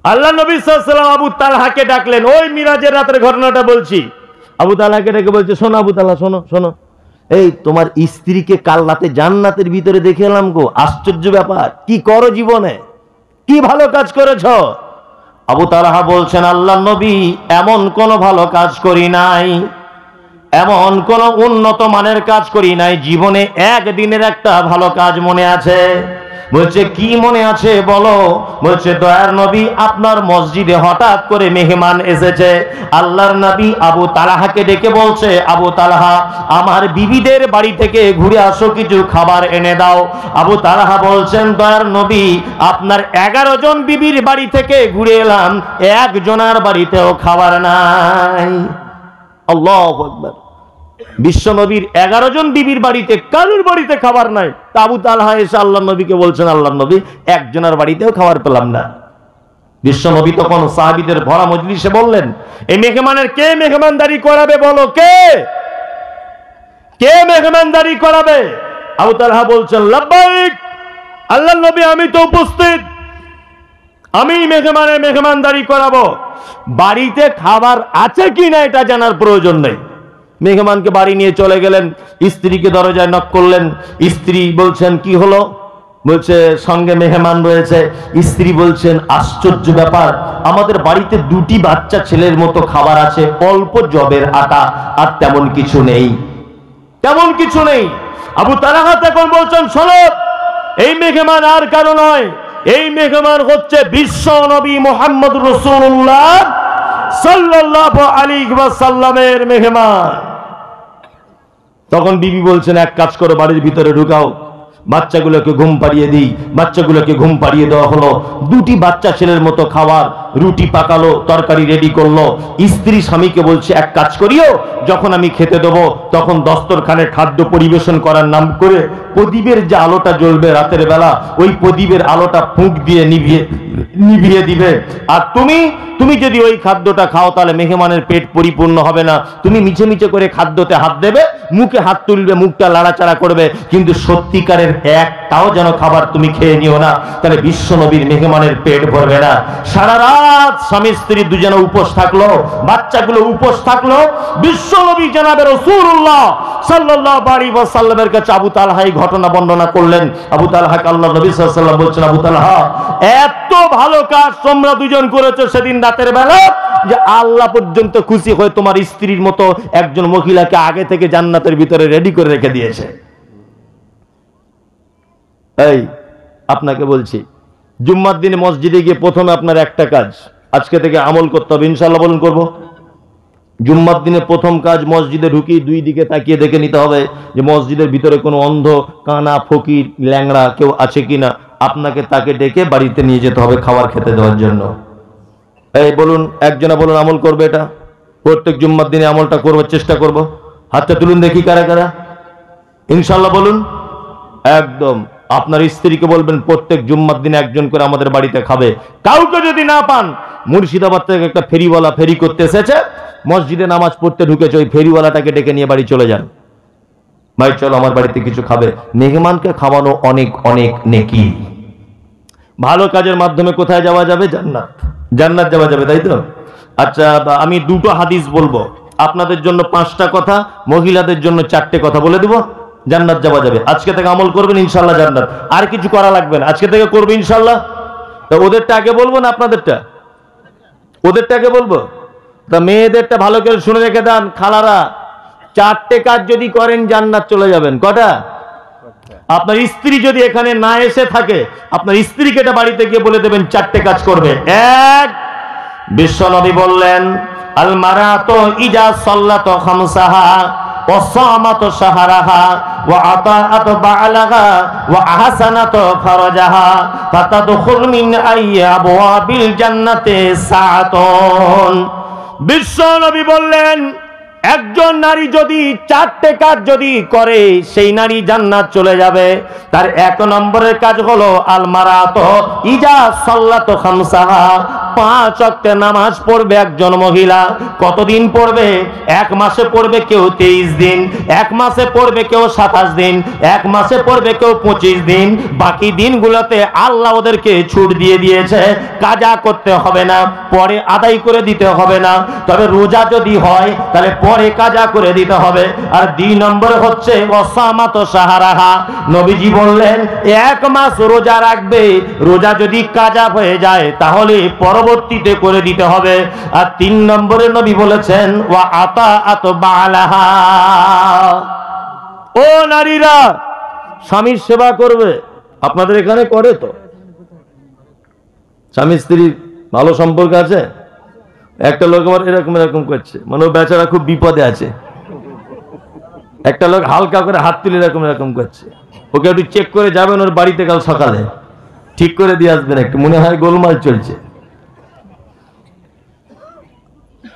আল্লাহ নবী সাল্লাল্লাহু আলাইহি ওয়াসাল্লাম আবু তালহাকে ডাকলেন, ওই মিরাজের রাতের ঘটনাটা বলছি। আবু তালহাকে ডেকে বলছে, শোনো আবু তালহা, শোনো শোনো, এই তোমার স্ত্রীকে কাল রাতে জান্নাতের ভিতরে দেখে এলাম গো, আশ্চর্য ব্যাপার, কি করো জীবনে, কি ভালো কাজ করেছ? আবু তালহা বলছেন, আল্লাহ নবী, এমন কোন ভালো কাজ করি নাই, এমন কোন উন্নত মানের কাজ করি নাই, জীবনে একদিনের একটা ভালো কাজ মনে আছে। বলছে, কি মনে আছে বলো? বলছে, দয়ার নবী, আপনার মসজিদে হঠাৎ করে মেহমান এসেছে। আল্লাহর নবী আবু তালহাকে ডেকে বলছে, আবু তালহা, আমার বিবিদের বাড়ি থেকে ঘুরে আসো, কিছু খাবার এনে দাও। আবু তালহা বলছেন, দয়ার নবী, আপনার 11 জন বিবির বাড়ি থেকে ঘুরে এলাম, একজনের বাড়িতেও খাবার নাই। আল্লাহু আকবার। বিশ্ব নবীর 11 জন বিবির বাড়িতে কারোর বাড়িতে খাবার নাই। তা আবু তালহা এসে আল্লাহ নবীকে বলছেন, আল্লাহ নবী, একজনের বাড়িতেও খাবার পেলাম না। বিশ্ব নবী তখন সাহাবীদের ভরা মজলিসে বললেন, এই মেহমানের কে মেহমানদারি করাবে বলো, কে কে মেহমানদারি করাবে? আবু তালহা বলছেন, লাব্বাইক, আল্লাহ নবী, আমি তো উপস্থিত, আমি মেহমানদারি করাবো। বাড়িতে খাবার আছে কিনা এটা জানার প্রয়োজন নেই। মেহমানকে বাড়ি নিয়ে চলে গেলেন, স্ত্রীকে দরজায় নক করলেন। স্ত্রী বলছেন, কি হলো? বলছে, সঙ্গে মেহমান রয়েছে। স্ত্রী বলছেন, আশ্চর্য ব্যাপার, আমাদের বাড়িতে 2টি বাচ্চা ছেলের মতো খাবার আছে, অল্প জবের আটা, আর তেমন কিছু নেই, তেমন কিছু নেই। আবু তালহা তখন বলছেন, শোনো, এই মেহমান আর কারো নয়, এই মেহমান হচ্ছে বিশ্ব নবী মুহাম্মদ রাসূলুল্লাহ সাল্লাল্লাহু আলাইহি ওয়াসাল্লামের মেহমান। তখন বিবি বলছেন, এক কাজ করো, বাড়ির ভিতরে ঢুকাও, বাচ্চাগুলোকে ঘুম পাড়িয়ে দিই। বাচ্চাগুলোকে ঘুম পাড়িয়ে দেওয়া হলো। 2টি বাচ্চা ছেলের মতো খাবার, রুটি পাকালো, তরকারি রেডি করলো। স্ত্রী স্বামীকে বলছে, এক কাজ করিও, যখন আমি খেতে দেবো তখন দস্তরখানে খাদ্য পরিবেশন করার নাম করে প্রদীপের যে আলোটা জ্বলবে রাতের বেলা, ওই প্রদীপের আলোটা ফুঁক দিয়ে নিভিয়ে দিবে। আর তুমি যদি ওই খাদ্যটা খাও তাহলে মেহমানের পেট পরিপূর্ণ হবে না। তুমি মিছে মিছে করে খাদ্যতে হাত দেবে, মুখে হাত তুলবে, মুখটা লাড়াচাড়া করবে, কিন্তু সত্যিকারের একটাও যেন খাবার তুমি খেয়ে নিও না, তাহলে বিশ্ব নবীর মেহমানের পেট ভরবে না। সারা রাত স্বামী স্ত্রী দুজনে উপোস থাকলো, বাচ্চাগুলো উপোস থাকলো। বিশ্ব নবী জনাবে রাসূলুল্লাহ সাল্লাল্লাহু আলাইহি ওয়াসাল্লামের কাছে আবু তালহা এই ঘটনা বর্ণনা করলেন। আবু তালহাকে আল্লাহ নবী সাল্লাল্লাহু আলাইহি ওয়াসাল্লাম বলছেন, আবু তালহা, এত ভালো কাজ তোমরা দুজন করেছো সেদিন রাতের বেলা, যে আল্লাহ পর্যন্ত খুশি হয়ে তোমার স্ত্রীর মতো একজন মহিলাকে আগে থেকে জান্নাতের ভিতরে রেডি করে রেখে দিয়েছে। এই আপনাকে বলছি, জুম্মার দিনে মসজিদে গিয়ে প্রথমে আপনার একটা কাজ আজকে থেকে আমল করতে হবে, ইনশাআল্লাহ বলুন করব। জুম্মার দিনে প্রথম কাজ, মসজিদে ঢুকি 2 দিকে তাকিয়ে দেখে নিতে হবে যে মসজিদের ভিতরে কোনো অন্ধ, কানা, ফকির, ল্যাংড়া কেউ আছে কিনা। আপনাকে তাকে ডেকে বাড়িতে নিয়ে যেতে হবে খাবার খেতে দেওয়ার জন্য। এই বলুন, একজনা বলুন আমল করবে এটা, প্রত্যেক জুম্মার দিনে আমলটা করবার চেষ্টা করব। হাতটা তুলুন দেখি কারা কারা, ইনশাআল্লাহ বলুন। একদম আপনার স্ত্রীকে বলবেন প্রত্যেক জুম্মার দিনে একজন করে আমাদের বাড়িতে খাবে। কাউকে যদি না পান, মুর্শিদাবাদ থেকে একটা ফেরিওয়ালা ফেরি করতে এসেছে, মসজিদে নামাজ পড়তে ঢুকেছে, ওই ফেরিওয়ালাটাকে ডেকে নিয়ে বাড়ি চলে যান, ভাই চলো আমার বাড়িতে কিছু খাবে। মেহমানকে খাওয়ানো অনেক অনেক নেকি। ভালো কাজের মাধ্যমে কোথায় যাওয়া যাবে? জান্নাত, জান্নাত যাওয়া যাবে, তাই তো? আচ্ছা, আমি 2টো হাদিস বলবো, আপনাদের জন্য 5টা কথা, মহিলাদের জন্য 4টে কথা বলে দিব, জান্নাত যাওয়া যাবে। আজকে থেকে আমল করবেন ইনশাআল্লাহ, জান্নাত। আর কিছু করা লাগবে না, আজকে থেকে করবে ইনশাআল্লাহ। তো ওদেরটা আগে বলবো না আপনাদেরটা? ওদেরটা আগে বলবো। তা মেয়েদেরটা ভালো করে শুনে রেখে দেন, খালারা, 4টে কাজ যদি করেন জান্নাত চলে যাবেন। কটা? আপনার স্ত্রী যদি এখানে না এসে থাকে, আপনার স্ত্রীকে এটা বাড়িতে গিয়ে বলে দেবেন 4টে কাজ করবে। 1, বিশ্ব নবী বললেন, আল মারাতু ইজা সাল্লাতু খামসাহা ওয়া সামাতু শাহরাহা ওয়া আতাআতু বা'লাহা ওয়া আহসানাতু ফারাজাহা ফাতাদখুল মিন আবওয়াবিল জান্নাতি সাআতুন। বিশ্ব নবী বললেন, একজন নারী যদি 4টে কাজ যদি করে, সেই নারী জান্নাত চলে যাবে। তার 1 নম্বরের কাজ হলো আল মারাতু ইজা সাল্লাতু খামসাহা, 5 ওয়াক্ত নামাজ পড়বে একজন মহিলা, কতদিন পড়বে? 1 মাসে পড়বে কেউ 23 দিন, 1 মাসে পড়বে কেউ 27 দিন, 1 মাসে পড়বে কেউ 25 দিন। বাকি দিনগুলোতে আল্লাহ ওদেরকে ছুট দিয়ে দিয়েছে, কাজা করতে হবে না, পরে আদায় করে দিতে হবে না। তবে রোজা যদি হয় তাহলে পরে কাজা করে দিতে হবে। আর 2 নম্বর হচ্ছে ওয়াসামাত শাহরাহা, নবীজি বললেন 1 মাস রোজা রাখবে, রোজা যদি কাজা হয়ে যায় তাহলে পরবর্তীতে করে দিতে হবে। আর 3 নম্বরে নবী বলেছেন ওয়া আতাআত বালাহা, ও নারীরা স্বামীর সেবা করবে। আপনাদের এখানে করে তো? স্বামী স্ত্রীর ভালো সম্পর্ক আছে? একটা লোক আমার এরকম এরকম করছে, মানে ও বেচারা খুব বিপদে আছে। একটা লোক হালকা করে হাত তুলে এরকম এরকম করছে, ওকে একটু চেক করে যাবেন ওর বাড়িতে কাল সকালে, ঠিক করে দিয়ে আসবেন, একটু মনে হয় গোলমাল চলছে।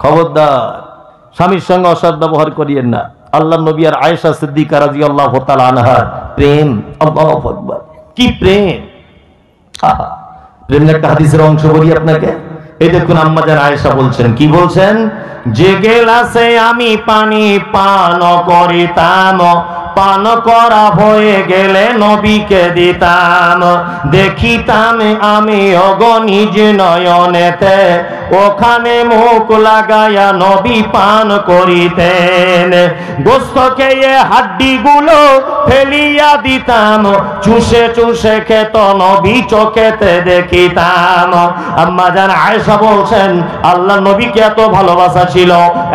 খবরদার স্বামীর সঙ্গে অসৎ ব্যবহার করিয়েন না। আল্লাহ নবী আর আয়েশা সিদ্দিকা রাদিয়াল্লাহু তাআলা আনহার প্রেম, আল্লাহু আকবার, কি প্রেম! প্রেমের একটা হাদিসের অংশ বলি আপনাকে। এই দেখুন আম্মা জান আয়েশা বলছেন, কি বলছেন? যে গেলাসে আমি পানি পান করিতাম, পান করা হয়ে গেলে নবীকে দিতাম, দেখিতাম আমি অগণিজ নয়নেতে, ওখানে মুখ লাগায়া নবী পান করিতেন। গোস্ত খেয়ে হাড্ডি গুলো ফেলিয়া দিতাম, চুষে চুষে খেত নবী চোখেতে দেখিতাম। আম্মা জান আয়েশা বলছেন আল্লাহ নবীকে এত ভালোবাসা ছিল,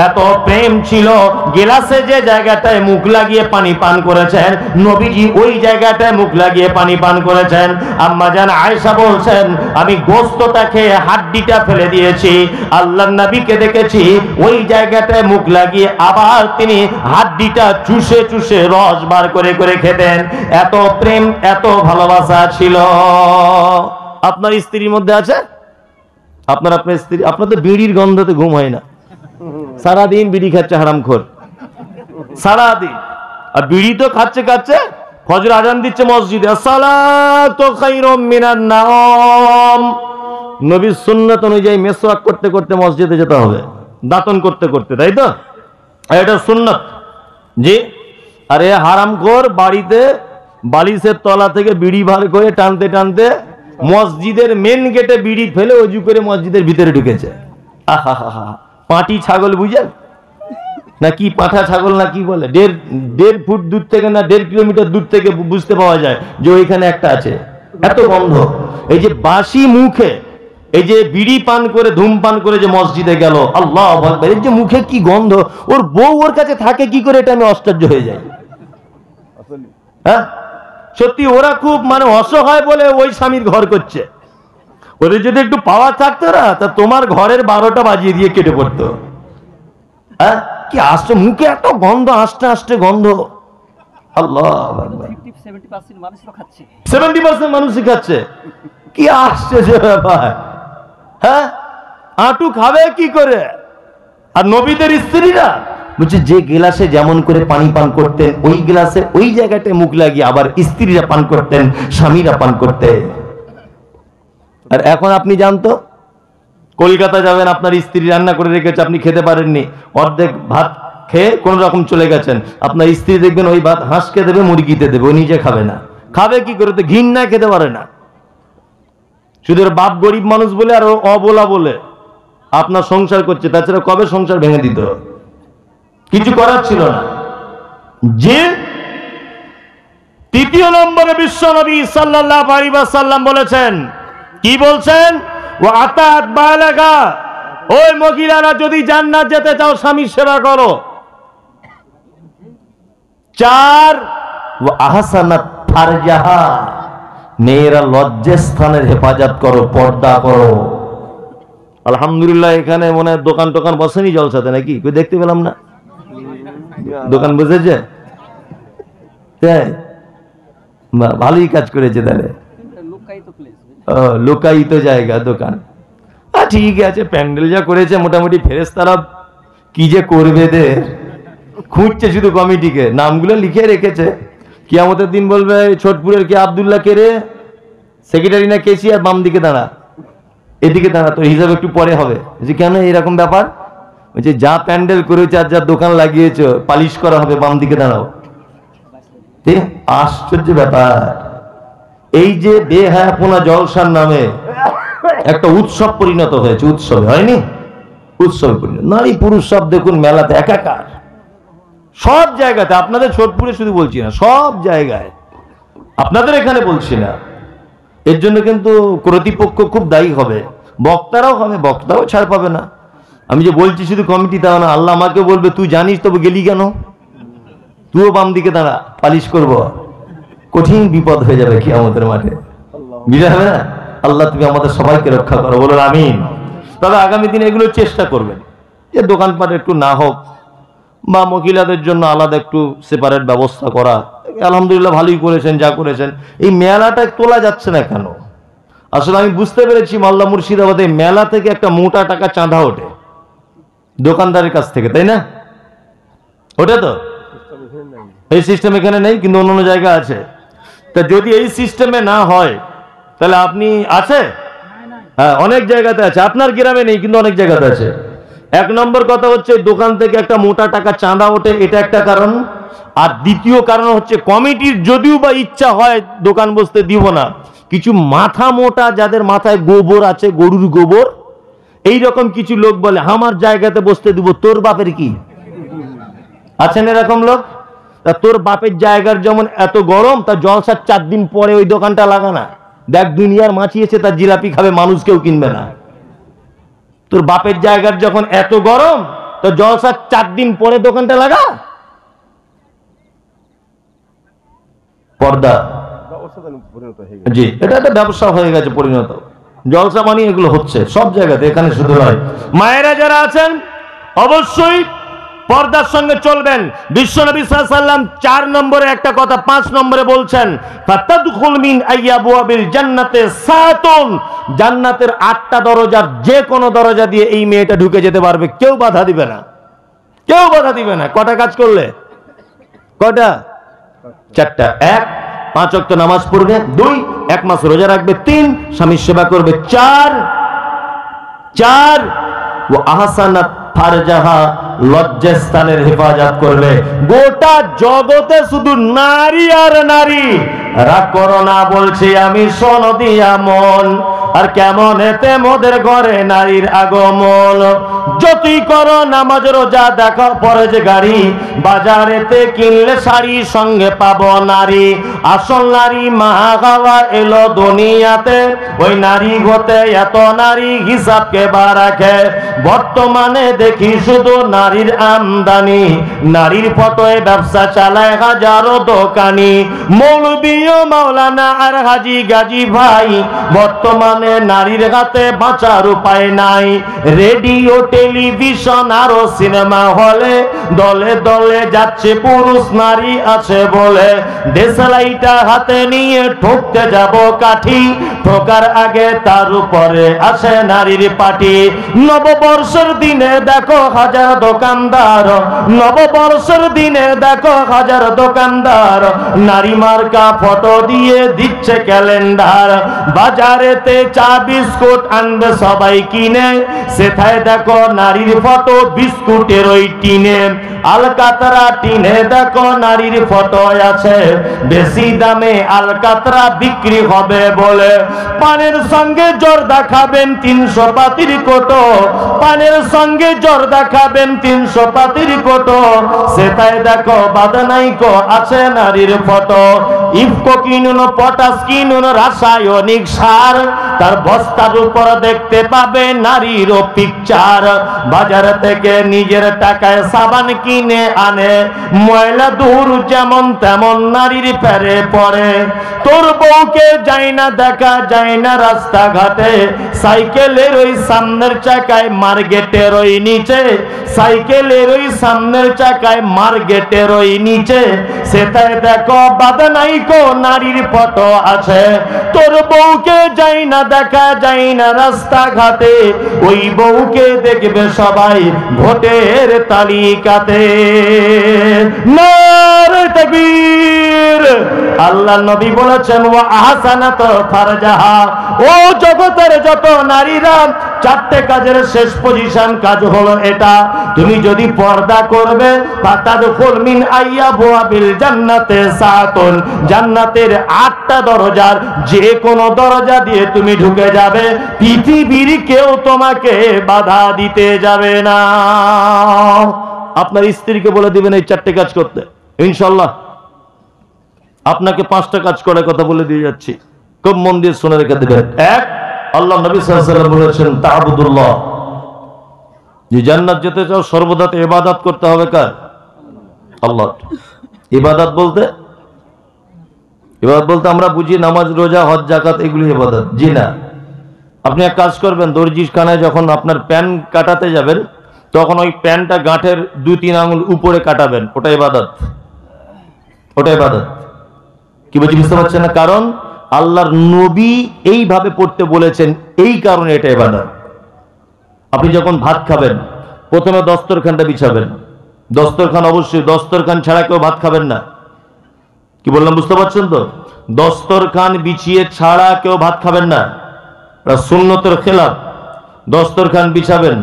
এত প্রেম ছিল, গিলাসে যে জায়গাটায় মুখ লাগিয়ে পানি পান করেছেন নবীজি ওই জায়গাটায় মুখ লাগিয়ে পানি পান করেছেন। আম্মা জান আয়েশা বলছেন আমি গোস্তটা খেয়ে হাড্ডিটা ফেলে দিয়েছি, আল্লাহর নবীকে দেখেছি ওই জায়গাটায় মুখ লাগিয়ে আবার তিনি হাড্ডিটা চুষে চুষে রস বার করে করে খেতেন। এত প্রেম, এত ভালোবাসা ছিল। আপনার স্ত্রীর মধ্যে আছে? আপনার স্ত্রী, আপনার তো বিড়ির গন্ধতে ঘুম হয় না, সারাদিন বিড়ি খাচ্ছে হারামখোর, সারাদিন। আর বিড়ি তো খাচ্ছে খাচ্ছে ফজর আজান দিচ্ছে মসজিদে, আসসালাতু খায়রুম মিনান নাওম। নবীর সুন্নাত অনুযায়ী মেসওয়াক করতে করতে মসজিদে যেতে হবে, দাঁতন করতে করতে, তাই তো? এটা সুন্নাত জি। আরে হারামখোর বাড়িতে বালিশের তলা থেকে বিড়ি বার করে টানতে টানতে মসজিদের মেন গেটে বিড়ি ফেলে ওযু করে মসজিদের ভিতরে ঢুকেছে। আহা হা হা, পাটি ছাগল বুঝেন না কি, পাঠা ছাগল না কি বলে, 1.5 ফুট দূর থেকে না 1.5 কিলোমিটার দূর থেকে বুঝতে পাওয়া যায় যে ওইখানে একটা আছে। এত গন্ধ। এই যে বাসি মুখে এই যে বিড়ি পান করে ধূমপান করে যে মসজিদে গেল, আল্লাহু আকবার, এই যে মুখে কি গন্ধ, ওর বউ ওর কাছে থাকে কি করে, এটা আমি আশ্চর্য হয়ে যাই। হ্যাঁ সত্যি, ওরা খুব মানে অসহায় বলে ওই স্বামীর ঘর করছে। ওদের যদি একটু পাওয়ার থাকতো না তা তোমার ঘরের 12টা বাজিয়ে দিয়ে কেটে পড়তো। হ্যাঁ কি আসছে, মুখে এত গন্ধ, আস্তে আস্তে গন্ধ। আল্লাহ 70% মানুষই খাচ্ছে, কি আশ্চর্য ব্যাপার। হ্যাঁ আটু খাবে কি করে? আর নবীদের স্ত্রীরা বলছে যে গ্লাসে যেমন করে পানি পান করতেন ওই গ্লাসে ওই জায়গাটায় মুখ লাগিয়ে আবার স্ত্রীরা পান করতেন, স্বামীরা পান করতেন। আর এখন আপনি জানতো কলকাতা যাবেন, আপনার স্ত্রী রান্না করে রেখেছে, আপনি খেতে পারেননি, অর্ধেক ভাত খেয়ে কোন রকম চলে গেছেন, আপনার স্ত্রী দেখবেন ওই ভাত হাঁসকে দেবে, মুরগিতে দেবে, ও নিজে খাবে না। খাবে কি করে? তো ঘৃণা খেতে পারে না। শুধু বাপ গরিব মানুষ বলে আর অবলা বলে আপনার সংসার করছে, তাছাড়া কবে সংসার ভেঙে দিত, কিছু করার ছিল না। যে 3 নম্বরে বিশ্ব নবী সাল্লাল্লাহু আলাইহি ওয়াসাল্লাম বলেছেন, কি বলছেন? ওয়া আতাত বালাগা, ওই মহিলারা যদি জান্নাত যেতে চাও স্বামীর সেবা করো। 4 ওয়া আহসানাত ফারজাহা, মেয়েরা লজ্জাস্থানের হেফাজত করো, পর্দা করো। আলহামদুলিল্লাহ এখানে মনে হয় দোকান টোকান বসেনি জলসাতে নাকি, কই দেখতে পেলাম না। দোকান বসেছে, ভালোই কাজ করেছে তাহলে। লোকায়িত জায়গা দোকান, ঠিক আছে। প্যান্ডেল যা করেছে মোটামুটি ফেরেশতারা কি যে করবে দের, খুঁজছে শুধু কমিটিকে, নামগুলো লিখে রেখেছে। কিয়ামতের দিন বলবে ছোটপুরের কে আব্দুল্লাহ কে রে, সেক্রেটারি না কেসি, আর বাম দিকে দাঁড়া, এদিকে দাঁড়া, তোর হিসাব একটু পরে হবে। যে কেন এরকম ব্যাপার? যে যা প্যান্ডেল করেছে আর যা দোকান লাগিয়েছ পালিশ করা হবে, বাম দিকে দাঁড়াও। আশ্চর্য ব্যাপার। এই যে বেহায়াপনা জলসার নামে একটা উৎসব পরিণত হয়েছে, উৎসবে হয়নি, উৎসবে পরিণত। নারী পুরুষ সব দেখুন মেলাতে একাকার, সব জায়গাতে। আপনাদের ছোটপুরে শুধু বলছি না, সব জায়গায়, আপনাদের এখানে বলছি না। এর জন্য কিন্তু কর্তৃপক্ষ খুব দায়ী হবে, বক্তারাও হবে, বক্তাও ছাড় পাবে না। আমি যে বলছি শুধু কমিটি তাও না, আল্লাহ আমাকে বলবে তুই জানিস তবে গেলি কেন, তুইও বাম দিকে দাঁড়া, পালিশ করব। কঠিন বিপদ হয়ে যাবে কিয়ামতের মাঠে, বুঝা হবে না? আল্লাহ তুমি আমাদের সবাইকে রক্ষা করো, বলুন আমিন। তবে আগামী দিনে এগুলো চেষ্টা করবেন যে দোকানপাট একটু না হোক, বা মহিলাদের জন্য আলাদা একটু সেপারেট ব্যবস্থা করা। আলহামদুলিল্লাহ ভালোই করেছেন, যা করেছেন। এই মেলাটা তোলা যাচ্ছে না কেন? আসলে আমি বুঝতে পেরেছি মালদা মুর্শিদাবাদে মেলা থেকে একটা মোটা টাকা চাঁদা ওঠে দোকানদারের কাছ থেকে, তাই না? ওটা তো এই সিস্টেম এখানে নেই, কিন্তু অন্য জায়গা আছে। তা যদি এই সিস্টেমে না হয় তাহলে আপনি আছে, হ্যাঁ অনেক জায়গাতে আছে, আপনার গ্রামে নেই কিন্তু অনেক জায়গাতে আছে। এক নম্বর কথা হচ্ছে দোকান থেকে একটা মোটা টাকা চাঁদা ওঠে, এটা একটা কারণ। আর দ্বিতীয় কারণ হচ্ছে কমিটির যদিও বা ইচ্ছা হয় দোকান বসতে দিব না, কিছু মাথা মোটা যাদের মাথায় গোবর আছে, গরুর গোবর, এই রকম কিছু লোক বলে আমার জায়গাতে বসতে দিব। তোর বাপের কি আছেন এরকম লোক? তা তোর বাপের জায়গার যেমন এত গরম, তা জলসার 4 দিন পরে ওই দোকানটা লাগানা, দেখ দুনিয়ার মাছিয়েছে, তার জিলাপি খাবে, মানুষ কেউ কিনবে না। তোর বাপের জায়গার যখন এত গরম, তো জলসার 4 দিন পরে দোকানটা লাগা। পর্দা, জি এটা একটা ব্যবসা হয়ে গেছে পরিণত। জলসা মানে এগুলো হচ্ছে সব জায়গাতে, এখানে শুধু নয়। মায়েরা যারা আছেন অবশ্যই পর্দার সঙ্গে চলবেন। বিশ্বনবী সাল্লাল্লাহু আলাইহি ওয়াসাল্লাম 4 নম্বরে একটা কথা 5 নম্বরে বলছেন, ফাতাদখুল মিন আইয়াবওয়াবিল জান্নাতে সাতুন, জান্নাতের 8টা দরজার যে কোনো দরজা দিয়ে এই মেয়েটা ঢুকে যেতে পারবে, কেউ বাধা দিবে না, কেউ বাধা দিবে না। কটা কাজ করলে? কটা? 4টা। 1 5 ওয়াক্ত নামাজ পড়বে, 2 1 মাস রোজা রাখবে, 3 স্বামীর সেবা করবে, 4 ও আহসানাত ফারজাহা, লজ্জাস্থানের হেফাজত করবে। গোটা জগতে শুধু নারী আর নারী। রাগ করো না বলছি আমি, শোনো দিয়া মন, আর কেমন এতে মোদের ঘরে নারীর আগমন। যতই করো নামাজ রোজা, দেখো পরেজগারি, বাজারেতে কিনলে শাড়ি সঙ্গে পাবো নারী। আসল নারী মা গাওয়া এলো দুনিয়াতে, ওই নারী হতে এত নারী হিসাবকে বা রাখে। বর্তমানে দেখি শুধু নারীর আমদানি, নারীর ফটোয় ব্যবসা চালায় হাজারো দোকানি। মৌলবী ও মাওলানা আর হাজি গাজী ভাই, বর্তমানে নারীর হাতে বাঁচার উপায় নাই। রেডিও টেলিভিশন আরো সিনেমা হলে দলে দলে যাচ্ছে পুরুষ নারী আছে বলে। দেশলাইটা হাতে নিয়ে ঠুকতে যাব কাঠি, ঠোকার আগে তার উপরে আসে নারীর পাটি। নববর্ষের দিনে দেখো হাজার দোকানদার, নববর্ষের দিনে দেখো হাজার দোকানদার, নারী মার্কা ফটো দিয়ে দিচ্ছে ক্যালেন্ডার। বাজারেতে চা বিস্কুট আনবে সবাই কিনে, সেথায় দেখো নারীর ফটো বিস্কুটের ওই টিনে। আলকাতরা টিনে দেখো নারীর ফটো আছে, বেশি দামে আলকাতরা বিক্রি হবে বলে। পানের সঙ্গে জর্দা খাবেন 300 পাতির কোটো, পানের সঙ্গে জর্দা খাবেন 300 পাতির কোটো, সেটাই দেখো বাদনাইকো আছে নারীর ফটো। ইফকো কিনুন, পটাশ কিনুন, রাসায়নিক সার, তার বস্তার উপর দেখতে পাবে নারীর পিকচার। বাজার থেকে নিজের টাকায় সাবান কিনে আনে, ময়লা দূর যেমন তেমন নারীর প্যারে পড়ে। তোর বউকে যায় না দেখা যায় না রাস্তাঘাটে, সাইকেলের ওই সামনের চাকায় মার্কেটের ওই নিচে, সাইকেলের ওই সামনের চাকায় মার্কেটের ওই নিচে, সেটাই দেখো বাদনাই কো নারীর ফটো আছে, তোর বউকে যাই না দেখা যায় না রাস্তাঘাটে, ওই বউকে দেখবে সবাই ভোটের তালিকাতে। নারে তাকবীর। আল্লাহ নবী বলেছেন ওয়া আহসানাত ফারজাহা, ও জগতের যত নারীরা, চারটে কাজের শেষ পজিশন কাজ হলো এটা, তুমি যদি পর্দা করবে ফাতাদখুল মিন আইয়াবুয়াবিল জান্নাতে সাতুন, জান্নাতের 8টা দরজার যে কোনো দরজা দিয়ে তুমি ঢুকে যাবে, পৃথিবীর কেউ তোমাকে বাধা দিতে যাবে না। আপনার স্ত্রীকে বলে দিবেন এই 4টে কাজ করতে, ইনশাআল্লাহ। আপনাকে 5টা কাজ করার কথা বলে দিয়ে যাচ্ছি, খুব মন দিয়ে শুনে রেখে দেবেন। এক, আল্লাহ নবী সাল্লাল্লাহু আলাইহি ওয়াসাল্লাম বলেছেন তা'বুদুল্লাহ, যে জান্নাত যেতে চাও সর্বদা ইবাদত করতে হবে কার? আল্লাহ। ইবাদত বলতে আমরা বুঝি নামাজ, রোজা, হজ, যাকাত, এগুলি ইবাদত। জি না। আপনি এক কাজ করবেন, দর্জির খানায় যখন আপনার প্যান কাটাতে যাবেন, তখন ওই প্যানটা গাঁটের 2-3 আঙ্গুল উপরে কাটাবেন, ওটা ইবাদত, ওটা ইবাদত। কি বলছি বুঝতে পারছেন না? কারণ আল্লাহর নবী এইভাবে পড়তে বলেছেন, এই কারণে এটা ইবাদত। আপনি যখন ভাত খাবেন, প্রথমে দস্তরখানটা বিছাবেন। দস্তরখান অবশ্যই, দস্তরখান ছাড়া কেউ ভাত খাবেন না। কি বললাম বুঝতে পারছেন তো? দস্তরখান বিছিয়ে ছাড়া কেউ ভাত খাবেন না, সুন্নতের খেলাফ। দস্তরখান বিছাবেন,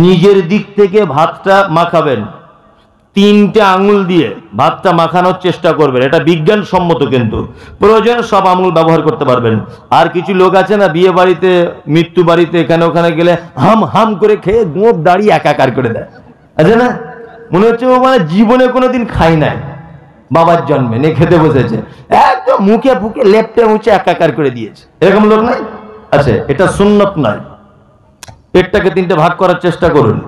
নিজের দিক থেকে ভাতটা মাখাবেন, 3টে আঙুল দিয়ে ভাতটা মাখানোর চেষ্টা করবেন। এটা বিজ্ঞানসম্মত, কিন্তু প্রয়োজনে সব আঙুল ব্যবহার করতে পারবেন। আর কিছু লোক আছে না, বিয়ে বাড়িতে, মৃত্যু বাড়িতে, এখানে ওখানে গেলে হাম হাম করে খেয়ে গোঁপ দাড়ি একাকার করে দেয়, আছে না? মনে হচ্ছে ও মানে জীবনে কোনোদিন খাই নাই, বাবার জন্মে নিয়ে খেতে বসেছে, একদম মুখে ফুকে লেপটে মুছে একাকার করে দিয়েছে, এরকম লোক নাই? আছে। এটা সুন্নত নয়। পেটটাকে 3টে ভাগ করার চেষ্টা করুন।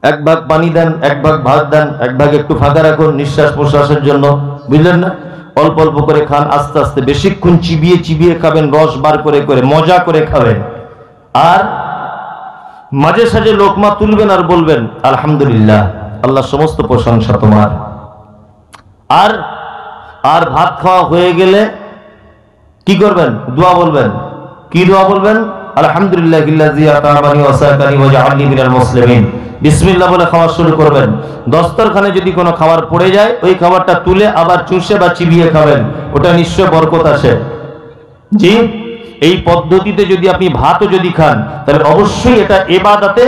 1 ভাগ পানি দেন, 1 ভাগ ভাত দেন, 1 ভাগ একটু ফাঁকা রাখুন নিঃশ্বাস প্রশ্বাসের জন্য, বুঝলেন না? অল্প অল্প করে খান, আস্তে আস্তে, বেশিক্ষণ চিবিয়ে চিবিয়ে খাবেন, রস বার করে করে, মজা করে খাবেন। আর মাঝে সাঝে লোকমা তুলবেন আর বলবেন আলহামদুলিল্লাহ, আল্লাহ সমস্ত প্রশংসা তোমার। আর ভাত খাওয়া হয়ে গেলে কি করবেন? দোয়া বলবেন। কি দোয়া বলবেন? আলহামদুলিল্লাহিল্লাযী আতা'মানি ওয়া সাকানি ওয়া জাআলনি মিনাল মুসলিমিন। বিসমিল্লাহ বলে খাওয়া শুরু করবেন। দস্তরখানে যদি কোনো খাবার পড়ে যায়, ওই খাবারটা তুলে আবার চুষে বা চিবিয়ে খাবেন, ওটা নিশ্চয় বরকত আসে। জি, এই পদ্ধতিতে যদি আপনি ভাতও যদি খান, তাহলে অবশ্যই এটা ইবাদতে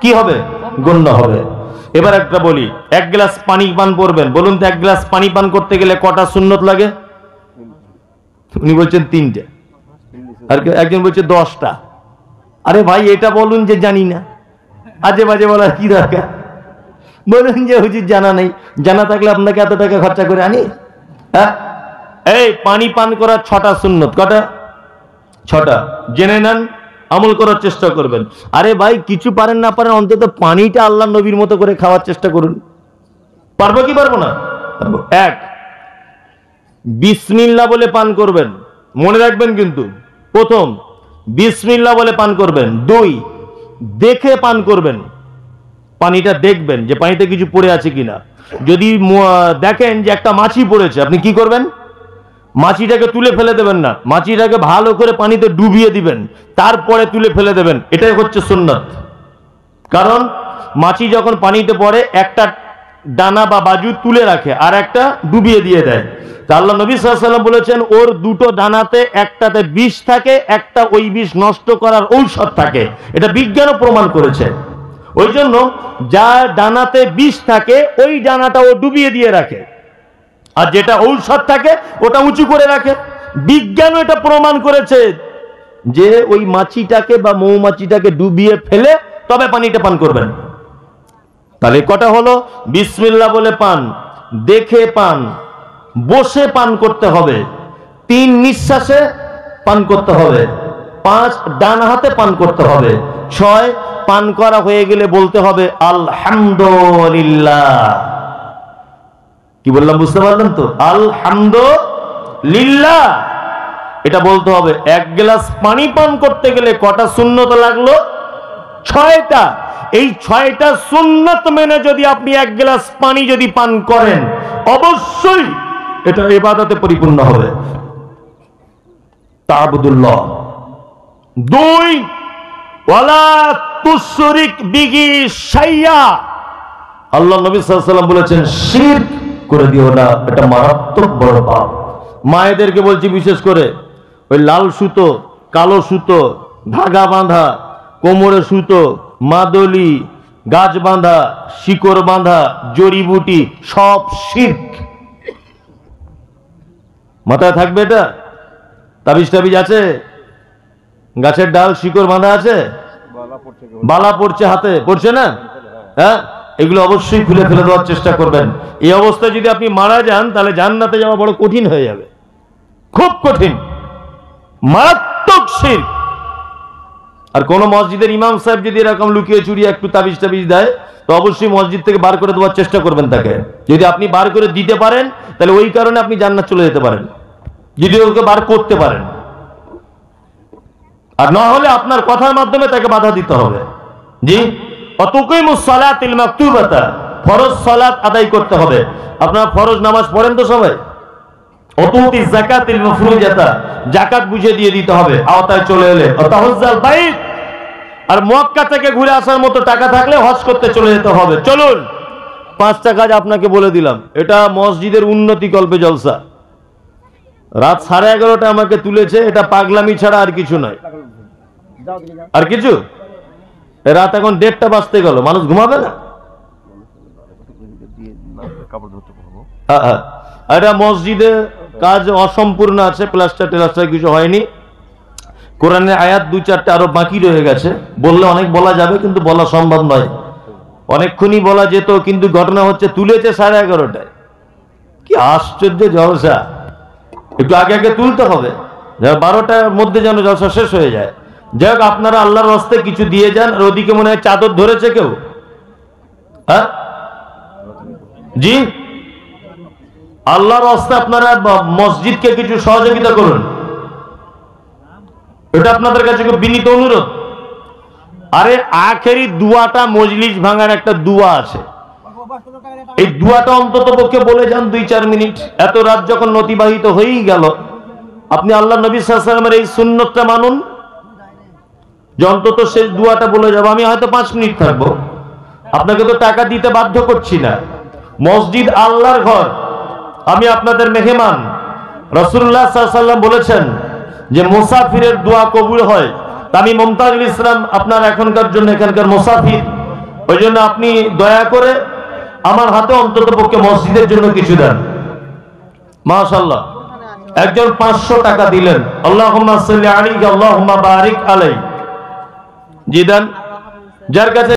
কি হবে? গণ্য হবে। এবার একটা বলি, 1 গ্লাস পানি পান করবেন, বলুন তো 1 গ্লাস পানি পান করতে গেলে কটা সুন্নত লাগে? উনি বলছেন 3টে, আর একজন বলছে 10টা। আরে ভাই, এটা বলুন যে জানি না, আজে বাজে বলার কি দরকার? বলুন যে হুজুর জানা নেই। জানা থাকলে আপনাকে এত টাকা খরচা করে আনি? হ্যাঁ, এই পানি পান করার 6টা সুন্নত। কটা? 6টা। জেনে নেন, আমল করার চেষ্টা করবেন। আরে ভাই, কিছু পারেন না পারেন, অন্তত পানিটা আল্লাহ নবীর মতো করে খাওয়ার চেষ্টা করুন। পারবো কি পারবো না? 1, বিসমিল্লাহ বলে পান করবেন, মনে রাখবেন কিন্তু। প্রথম, বিসমিল্লাহ বলে পান করবেন। 2, দেখে পান করবেন। পানিটা দেখবেন যে পানিতে কিছু পড়ে আছে কিনা। যদি দেখেন যে একটা মাছি পড়েছে, আপনি কি করবেন? মাছিটাকে তুলে ফেলে দেবেন না, মাছিটাকে ভালো করে পানিতে ডুবিয়ে দিবেন, তারপরে তুলে ফেলে দেবেন। এটাই হচ্ছে সুন্নাত। কারণ মাছি যখন পানিতে পড়ে, একটা ডানা বা বাজু তুলে রাখে, আর একটা ডুবিয়ে দিয়ে দেয়। তা আল্লাহ নবী সাল্লাল্লাহু আলাইহি ওয়াসাল্লাম বলেছেন, ওর 2টো ডানাতে একটাতে বিষ থাকে, একটা ওই বিষ নষ্ট করার ঔষধ থাকে। এটা বিজ্ঞানও প্রমাণ করেছে। ওই জন্য যার ডানাতে বিষ থাকে, ওই ডানাটা ও ডুবিয়ে দিয়ে রাখে, আর যেটা ঔষধ থাকে ওটা উঁচু করে রাখে। বিজ্ঞানও এটা প্রমাণ করেছে যে ওই মাছিটাকে বা মৌমাছিটাকে ডুবিয়ে ফেলে তবে পানিটা পান করবেন। তাহলে কটা হলো? বিসমিল্লাহ বলে পান, দেখে পান, বসে পান করতে হবে, 3 নিঃশ্বাসে পান করতে হবে, 5 ডান হাতে পান করতে হবে, 6 পান করা হয়ে গেলে বলতে হবে আলহামদুলিল্লাহ। কি বললাম বুঝতে পারলেন তো? আলহামদুলিল্লাহ এটা বলতে হবে। 1 গ্লাস পানি পান করতে গেলে কটা সুন্নত লাগলো? 6টা। এই 6টা সুন্নত মেনে যদি আপনি 1 গ্লাস পানি যদি পান করেন, অবশ্যই এটা ইবাদতে পরিপূর্ণ হবে। তা'বুদুল্লাহ। 2 ওয়ালা তুশরিক বিহি শাইয়া। আল্লাহ নবী সাল্লাল্লাহু আলাইহি ওয়াসাল্লাম বলেছেন শিরক করে দিও না, এটা মারাত্মক বড় পাপ। মায়েদেরকে বলছি বিশেষ করে, ওই লাল সুতো, কালো সুতো, ধাগা বাঁধা, কোমরে সুতো, মাদলি, গাছ বাঁধা, শিকড় বাঁধা, জড়িবুটি, সব শিরক। মাথায় থাকবে এটা। তাবিজ টাবিজ আছে, গাছের ডাল শিকড় বাঁধা আছে, বালা পড়ছে হাতে, পড়ছে না? হ্যাঁ, এগুলো অবশ্যই খুলে ফেলে দেওয়ার চেষ্টা করবেন। এই অবস্থায় যদি আপনি মারা যান তাহলে জান্নাতে যাওয়া বড় কঠিন হয়ে যাবে, খুব কঠিন, মারাত্মক শিরক। আর কোন মসজিদের ইমাম সাহেব যদি এরকম লুকিয়ে চুরিয়ে একটু তাবিজ টাবিজ দেয় তো অবশ্যই মসজিদ থেকে বার করে দেওয়ার চেষ্টা করবেন তাকে। যদি আপনি বার করে দিতে পারেন তাহলে ওই কারণে আপনি জান্নাত চলে যেতে পারেন, যদি ওকে বার করতে পারেন। আর না হলে আপনার কথার মাধ্যমে তাকে বাধা দিতে হবে। জি, অতুকিমুস সালাতিল মাকতুবাতা, ফরজ সালাত আদায় করতে হবে। আপনারা ফরজ নামাজ পড়েন তো সবাই? অতুতি যাকাতিল মাফরুজাতা, যাকাত বুঝে দিয়ে দিতে হবে আওতায় চলে এলে। অতাহুজ্জাল বাইত, আর মক্কা থেকে ঘুরে আসার মতো টাকা থাকলে হজ করতে চলে যেতে হবে। চলুন, 5টা কাজ আপনাকে বলে দিলাম। এটা মসজিদের উন্নতি কল্পে জলসা। রাত 11:30 আমাকে তুলেছে, এটা পাগলামি ছাড়া আর কিছু নয়। আর কিছু? রাত এখন 1:30 বাজতে গেল, মানুষ ঘুমাবে না? এটা মসজিদে কাজ অসম্পূর্ণ আছে, প্লাস্টার টেলাস্টার কিছু হয়নি। কোরআনের আয়াত 2-4টা আরো বাকি রয়ে গেছে। বললে অনেক বলা যাবে, কিন্তু বলা সম্ভব নয়। অনেকক্ষণই বলা যেত, কিন্তু ঘটনা হচ্ছে তুলেছে 11:30টায়। কি আশ্চর্য জলসা! একটু আগে আগে তুলতে হবে, 12টার মধ্যে যেন জলসা শেষ হয়ে যায়। যাই হোক, আপনারা আল্লাহর রাস্তায় কিছু দিয়ে যান। আর ওদিকে মনে হয় চাদর ধরেছে কেউ। হ্যাঁ জি, আল্লাহর রাস্তায় আপনারা মসজিদকে কিছু সহযোগিতা করুন, এটা আপনাদের কাছে খুব বিনীত অনুরোধ। আরে আখেরি দুয়াটা, মজলিস ভাঙার একটা দুয়া আছে, এই দুয়াটা অন্তত পক্ষে বলে যান 2-4 মিনিট। এত রাত যখন অতিবাহিত হয়েই গেল, আপনি আল্লাহ নবী সাল্লাল্লাহু আলাইহি ওয়াসাল্লামের এই সুন্নতটা মানুন, যে অন্তত শেষ দুয়াটা বলে যাব। আমি হয়তো 5 মিনিট থাকবো, আপনাকে তো টাকা দিতে বাধ্য করছি না। মসজিদ আল্লাহর ঘর, আমি আপনাদের মেহমান। রাসূলুল্লাহ সাল্লাল্লাহু আলাইহি ওয়াসাল্লাম বলেছেন যে মুসাফিরের দোয়া কবুল হয়। আমি মুমতাজুল ইসলাম আপনার এখনকার জন্য এখানকার মুসাফির, ওই জন্য আপনি দয়া করে আমার হাতে অন্তত পক্ষে মসজিদের জন্য কিছু দেন। মাশাআল্লাহ, একজন 500 টাকা দিলেন। আল্লাহুম্মা সাল্লি আলাইহি, আল্লাহুম্মা বারিক আলাইহি। জি দেন। যার কাছে